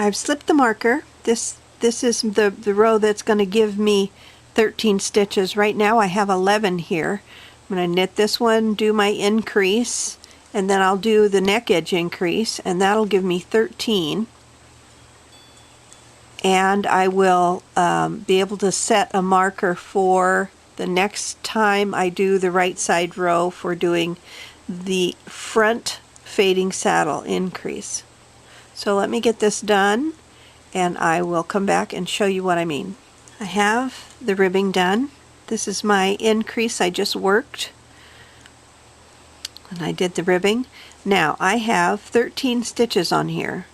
I've slipped the marker. This is the row that's going to give me 13 stitches. Right now I have 11 here. I'm going to knit this one, do my increase, and then I'll do the neck edge increase, and that'll give me 13. And I will be able to set a marker for the next time I do the right side row for doing the front fading saddle increase. So let me get this done and I will come back and show you what I mean. I have the ribbing done. This is my increase I just worked and I did the ribbing. Now I have 13 stitches on here.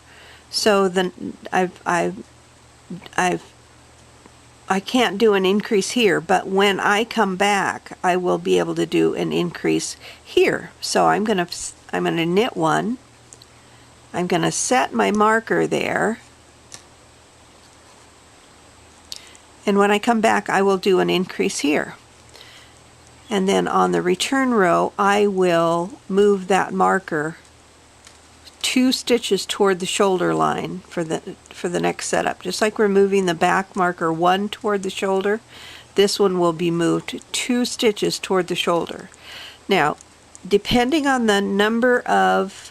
So then I can't do an increase here, but when I come back I will be able to do an increase here. So I'm gonna knit one. I'm gonna set my marker there, and when I come back I will do an increase here. And then on the return row I will move that marker 2 stitches toward the shoulder line for the next setup. Just like we're moving the back marker 1 toward the shoulder, this one will be moved 2 stitches toward the shoulder. Now, depending on the number of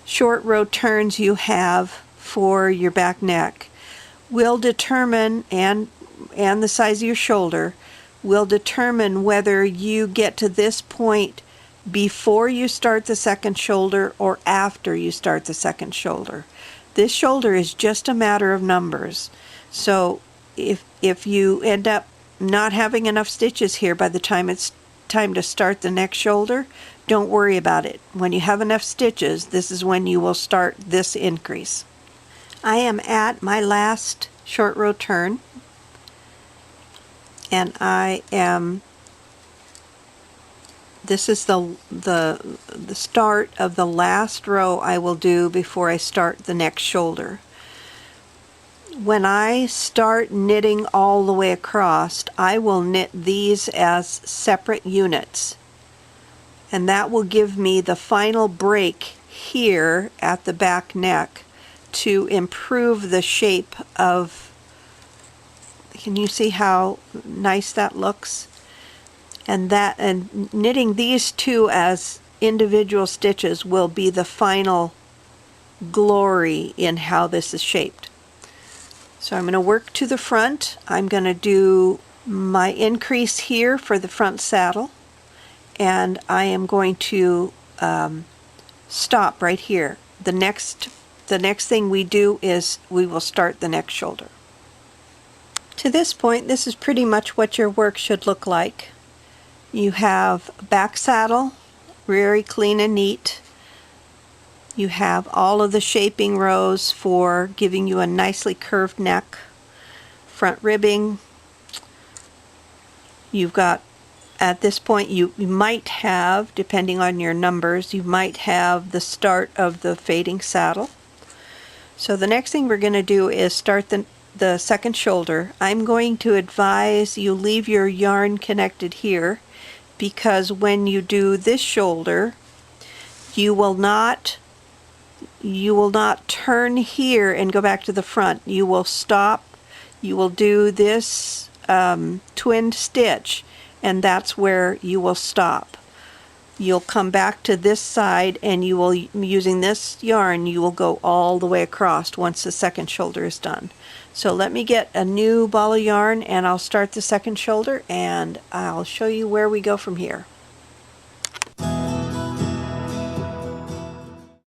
short row turns you have for your back neck will determine, and the size of your shoulder will determine whether you get to this point before you start the second shoulder or after you start the second shoulder. This shoulder is just a matter of numbers. So if you end up not having enough stitches here by the time it's time to start the next shoulder, don't worry about it. When you have enough stitches, this is when you will start this increase. I am at my last short row turn, and this is the start of the last row I will do before I start the next shoulder. When I start knitting all the way across, I will knit these as separate units, and that will give me the final break here at the back neck to improve the shape of, can you see how nice that looks? And knitting these two as individual stitches will be the final glory in how this is shaped. So I'm going to work to the front. I'm going to do my increase here for the front saddle, and I am going to stop right here. The next thing we do is we will start the next shoulder. To this point, this is pretty much what your work should look like. You have back saddle, very clean and neat. You have all of the shaping rows for giving you a nicely curved neck. Front ribbing. You've got, at this point, you might have, depending on your numbers, you might have the start of the fading saddle. So the next thing we're going to do is start the second shoulder. I'm going to advise you leave your yarn connected here, because when you do this shoulder, you will not turn here and go back to the front. You will stop, you will do this twinned stitch, and that's where you will stop. You'll come back to this side, and you will, using this yarn, you will go all the way across once the second shoulder is done. So let me get a new ball of yarn and I'll start the second shoulder and I'll show you where we go from here.